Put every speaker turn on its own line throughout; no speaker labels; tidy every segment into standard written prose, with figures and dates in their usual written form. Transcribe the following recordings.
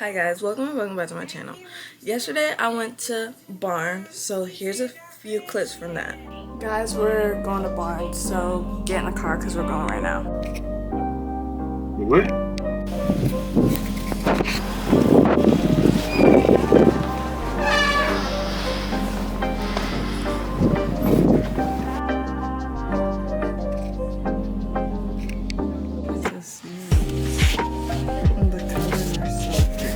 Hi guys, welcome back to my channel. Yesterday I went to Barnes, so here's a few clips from that. Guys, we're going to Barnes, so get in the car because we're going right now.
What?
The colors are so pretty.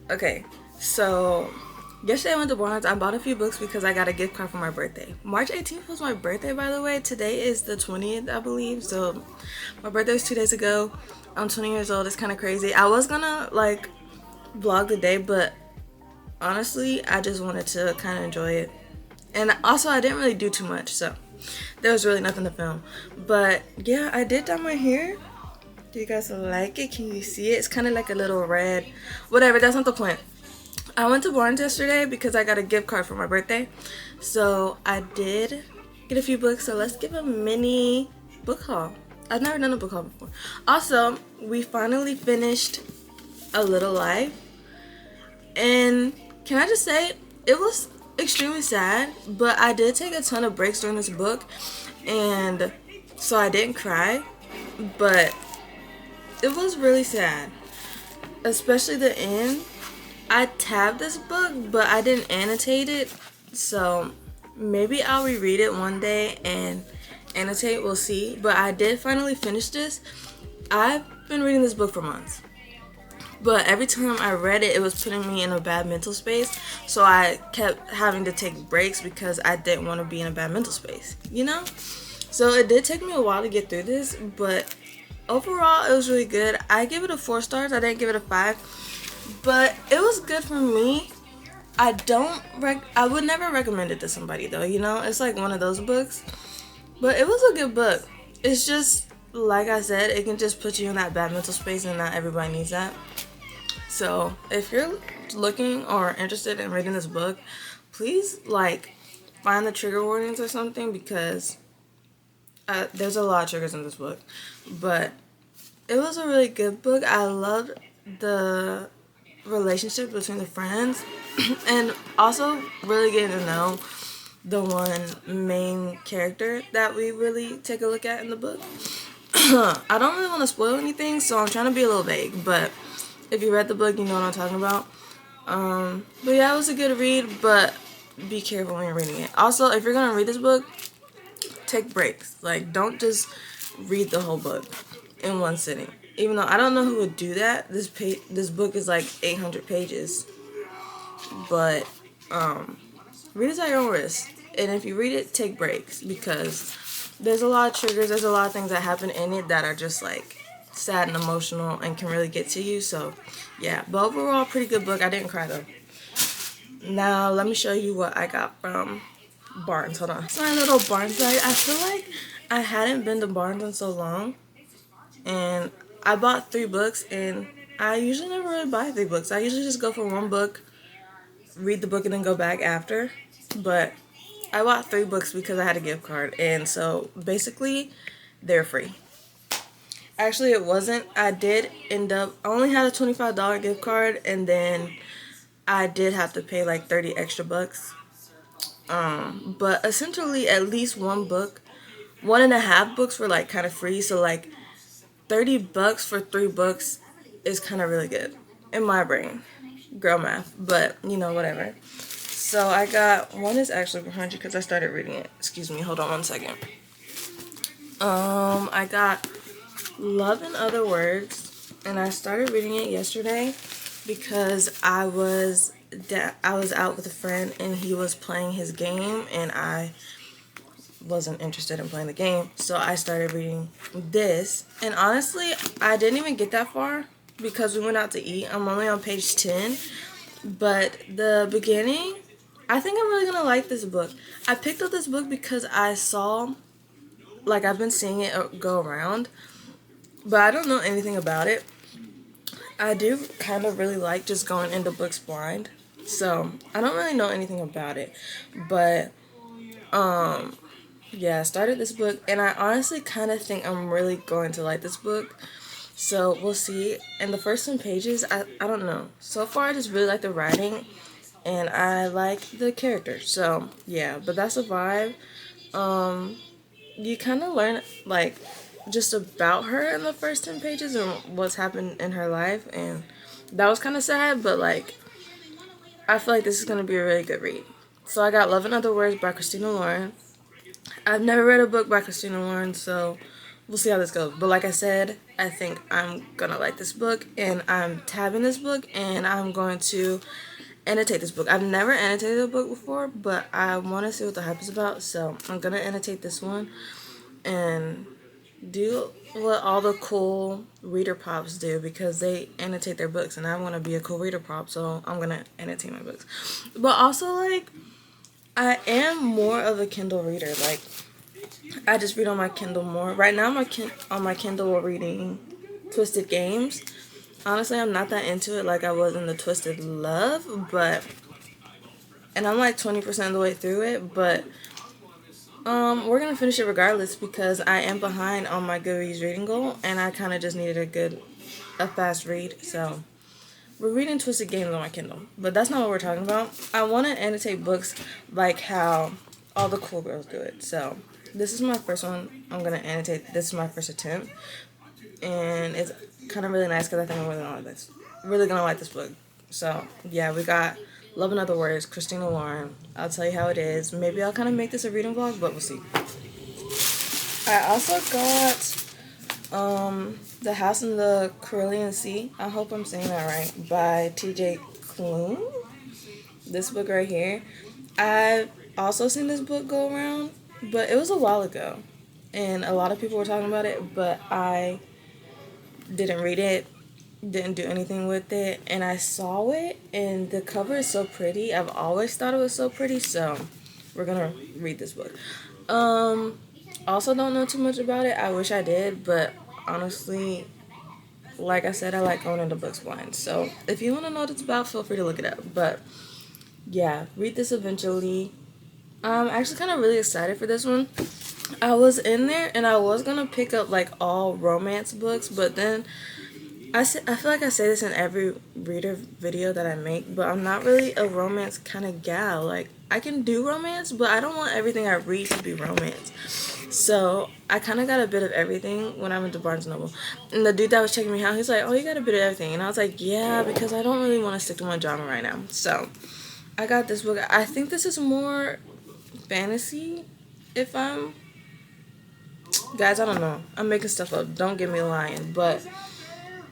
Okay, so yesterday I went to Barnes. I bought a few books because I got a gift card for my birthday. March 18th was my birthday, by the way. Today is the 20th, I believe. So my birthday was 2 days ago. I'm 20 years old. It's kind of crazy. I was gonna like vlog the day, but honestly, I just wanted to kind of enjoy it. And also, I didn't really do too much, so there was really nothing to film. But yeah, I did dye my hair. Do you guys like it? Can you see it? It's kind of like a little red. Whatever, that's not the point. I went to Barnes yesterday because I got a gift card for my birthday. So I did get a few books. So let's give a mini book haul. I've never done a book haul before. Also, we finally finished A Little Life. And can I just say, it was extremely sad, but I did take a ton of breaks during this book. And so I didn't cry, but it was really sad, especially the end. I tabbed this book, but I didn't annotate it, so maybe I'll reread it one day and annotate. We'll see. But I did finally finish this. I've been reading this book for months, but every time I read it, it was putting me in a bad mental space, so I kept having to take breaks because I didn't want to be in a bad mental space, you know? So it did take me a while to get through this, but overall it was really good. I give it a 4 stars. I didn't give it a 5, but it was good for me. I would never recommend it to somebody though, you know? It's like one of those books, but it was a good book. It's just, like I said, it can just put you in that bad mental space, and not everybody needs that. So if you're looking or interested in reading this book, please like find the trigger warnings or something, because there's a lot of triggers in this book. But it was a really good book. I loved the relationship between the friends and also really getting to know the one main character that we really take a look at in the book. I don't really want to spoil anything, so I'm trying to be a little vague, but if you read the book, you know what I'm talking about. But yeah, it was a good read, but be careful when you're reading it. Also, if you're going to read this book, take breaks. Like, don't just read the whole book in one sitting. Even though I don't know who would do that. This book is like 800 pages. But read it at your own risk. And if you read it, take breaks, because there's a lot of triggers. There's a lot of things that happen in it that are just like sad and emotional and can really get to you. So yeah, but overall, pretty good book. I didn't cry though. Now let me show you what I got from Barnes. Hold on. It's my little Barnes bag. I feel like I hadn't been to Barnes in so long, and I bought 3 books, and I usually never really buy 3 books. I usually just go for one book, read the book, and then go back after. But I bought 3 books because I had a gift card, and so basically they're free. Actually, it wasn't. I only had a $25 gift card, and then I did have to pay like 30 extra bucks. But essentially at least one book, 1.5 books were like kind of free, so like 30 bucks for 3 books is kind of really good in my brain. Girl math, but you know, whatever. So I got, one is actually behind you because I started reading it. Excuse me, hold on one second. I got Love in Other Words, and I started reading it yesterday because I was out with a friend and he was playing his game, and I wasn't interested in playing the game, so I started reading this. And honestly, I didn't even get that far because we went out to eat. I'm only on page 10, but the beginning, I think I'm really gonna like this book. I picked up this book because I saw, like, I've been seeing it go around, but I don't know anything about it. I do kind of really like just going into books blind, so I don't really know anything about it. But yeah, I started this book, and I honestly kind of think I'm really going to like this book. So we'll see. In the first 10 pages, I don't know. So far, I just really like the writing, and I like the characters. So yeah, but that's a vibe. You kind of learn like just about her in the first 10 pages and what's happened in her life, and that was kind of sad, but like I feel like this is going to be a really good read. So I got Love in Other Words by Christina Lauren. I've never read a book by Christina Lauren, so we'll see how this goes. But like I said, I think I'm gonna like this book, and I'm tabbing this book, and I'm going to annotate this book. I've never annotated a book before, but I want to see what the hype is about, so I'm gonna annotate this one and do what all the cool reader pops do, because they annotate their books, and I want to be a cool reader pop, so I'm gonna annotate my books. But also, like, I am more of a Kindle reader. Like, I just read on my Kindle more. Right now, on my Kindle reading Twisted Games. Honestly, I'm not that into it like I was in the Twisted Love, and I'm like 20% of the way through it, but we're gonna finish it regardless because I am behind on my Goodreads reading goal, and I kind of just needed a fast read. So we're reading Twisted Games on my Kindle, but that's not what we're talking about. I want to annotate books like how all the cool girls do it. So this is my first one. I'm gonna annotate. This is my first attempt, and it's kind of really nice because I think I'm really gonna like this. Really gonna like this book. So yeah, we got Love in Other Words, Christina Lauren. I'll tell you how it is. Maybe I'll kind of make this a reading vlog, but we'll see. I also got The House in the Carillion Sea. I hope I'm saying that right. By T.J. Klune. This book right here. I've also seen this book go around, but it was a while ago, and a lot of people were talking about it, but I didn't read it, didn't do anything with it, and I saw it, and the cover is so pretty. I've always thought it was so pretty, so we're gonna read this book. Also don't know too much about it. I wish I did, but honestly, like I said, I like going into books blind. So if you want to know what it's about, feel free to look it up. But yeah, read this eventually. I'm actually kind of really excited for this one. I was in there and I was gonna pick up like all romance books, but then I feel like I say this in every reader video that I make, but I'm not really a romance kind of gal. Like, I can do romance, but I don't want everything I read to be romance. So I kind of got a bit of everything when I went to Barnes & Noble. And the dude that was checking me out, he's like, oh, you got a bit of everything. And I was like, yeah, because I don't really want to stick to one genre right now. So I got this book. I think this is more fantasy, if I'm... Guys, I don't know. I'm making stuff up. Don't get me lying. But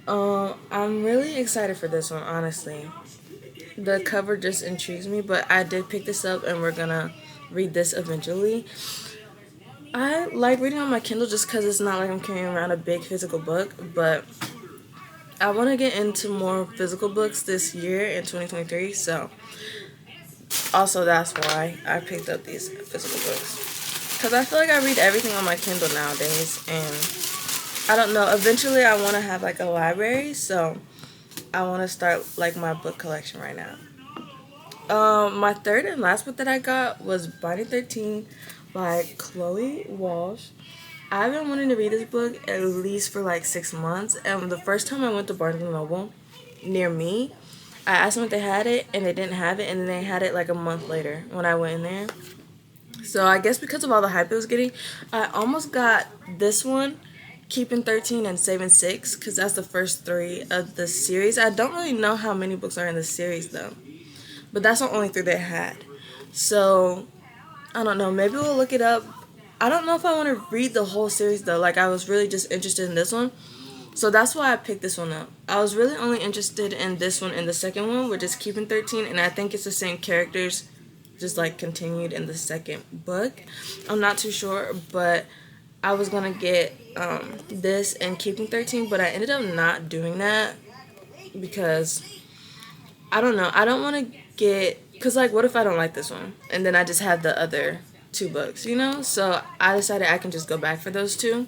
I'm really excited for this one, honestly. The cover just intrigues me, but I did pick this up, and we're gonna read this eventually. I like reading on my Kindle just because it's not like I'm carrying around a big physical book, but I want to get into more physical books this year in 2023, so also that's why I picked up these physical books. Because I feel like I read everything on my Kindle nowadays, and I don't know, eventually I want to have like a library, so I want to start like my book collection right now. My third and last book that I got was Binding 13 by Chloe Walsh. I've been wanting to read this book at least for like 6 months, and the first time I went to Barnes & Noble near me, I asked them if they had it, and they didn't have it, and then they had it like a month later when I went in there. So I guess because of all the hype it was getting, I almost got this one, Keeping 13 and Saving 6, because that's the first 3 of the series. I don't really know how many books are in the series though, but that's the only 3 they had. So I don't know, maybe we'll look it up. I don't know if I want to read the whole series though. Like, I was really just interested in this one, so that's why I picked this one up. I was really only interested in this one and the second one, which is Keeping 13, and I think it's the same characters, just like continued in the second book. I'm not too sure, but I was gonna get this and Keeping 13, but I ended up not doing that because I don't know. I don't want to get, because like, what if I don't like this one and then I just have the other 2 books, you know? So I decided I can just go back for those 2,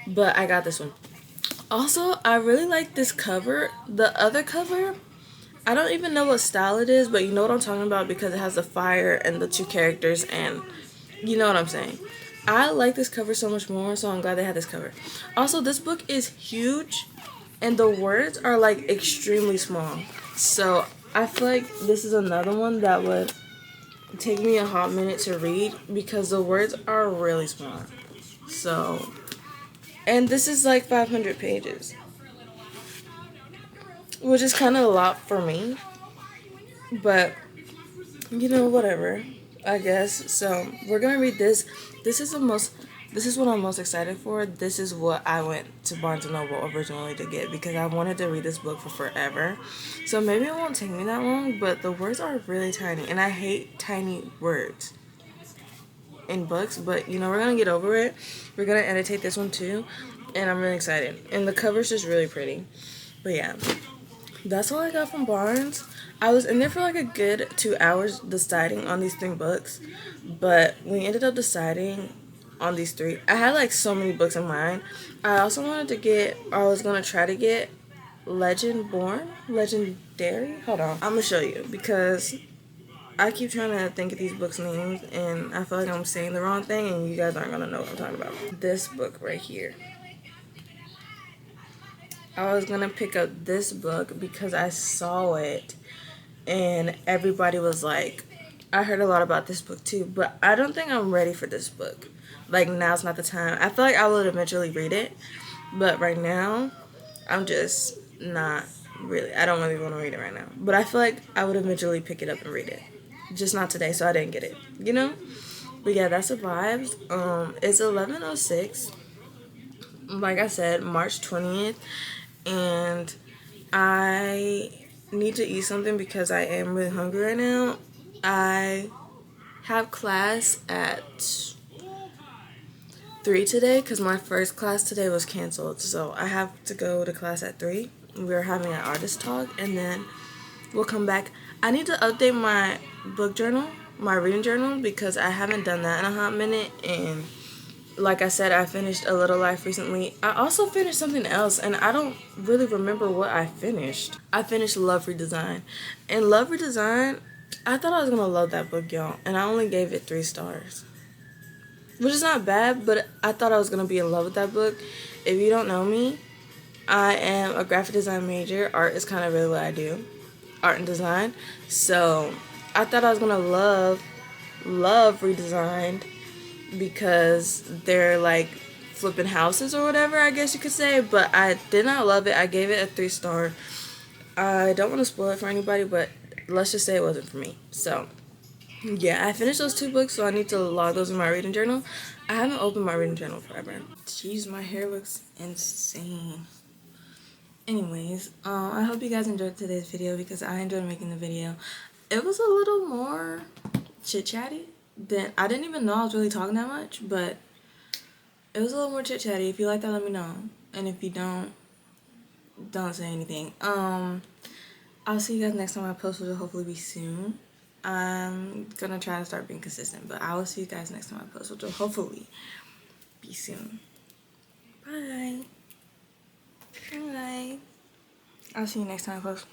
but I got this one. Also, I really like this cover. The other cover, I don't even know what style it is, but you know what I'm talking about because it has the fire and the two characters, and you know what I'm saying. I like this cover so much more, so I'm glad they had this cover. Also, this book is huge, and the words are like extremely small. So I feel like this is another one that would take me a hot minute to read because the words are really small. So, and this is like 500 pages, which is kind of a lot for me, but you know, whatever, I guess. So we're gonna read this. This is the most. This is what I'm most excited for. This is what I went to Barnes and Noble originally to get because I wanted to read this book for forever. So maybe it won't take me that long, but the words are really tiny, and I hate tiny words in books. But you know, we're gonna get over it. We're gonna annotate this one too, and I'm really excited. And the cover's just really pretty. But yeah. That's all I got from Barnes. I was in there for like a good 2 hours deciding on these 3 books, but we ended up deciding on these 3. I had like so many books in mind. I also wanted to get, or I was gonna try to get Legendary. Hold on, I'm gonna show you because I keep trying to think of these books' names and I feel like I'm saying the wrong thing and you guys aren't gonna know what I'm talking about. This book right here. I was gonna pick up this book because I saw it and everybody was like, I heard a lot about this book too, but I don't think I'm ready for this book. Like, now's not the time. I feel like I would eventually read it, but right now, I'm just not really, I don't really want to read it right now. But I feel like I would eventually pick it up and read it. Just not today, so I didn't get it, you know? But yeah, that's the vibes. It's 11:06. Like I said, March 20th, and I need to eat something because I am really hungry right now. I have class at 3 today because my first class today was canceled. So I have to go to class at 3. We're having an artist talk and then we'll come back. I need to update my book journal, my reading journal, because I haven't done that in a hot minute. And like I said, I finished A Little Life recently. I also finished something else, and I don't really remember what I finished. I finished Love Redesign. And Love Redesign, I thought I was going to love that book, y'all, and I only gave it 3 stars. Which is not bad, but I thought I was going to be in love with that book. If you don't know me, I am a graphic design major. Art is kind of really what I do. Art and design. So I thought I was going to love Redesigned because they're like flipping houses or whatever, I guess you could say, but I did not love it. I gave it a 3 star. I don't want to spoil it for anybody, but let's just say it wasn't for me. So yeah, I finished those 2 books, so I need to log those in my reading journal. I haven't opened my reading journal forever. Jeez, my hair looks insane. Anyways, I hope you guys enjoyed today's video because I enjoyed making the video. It was a little more chit-chatty. Then I didn't even know I was really talking that much, but it was a little more chit chatty. If you like that, let me know, and if you don't say anything. I'll see you guys next time I post, which will hopefully be soon. I'm gonna try to start being consistent, but I will see you guys next time I post, which will hopefully be soon. Bye. Bye. I'll see you next time I post.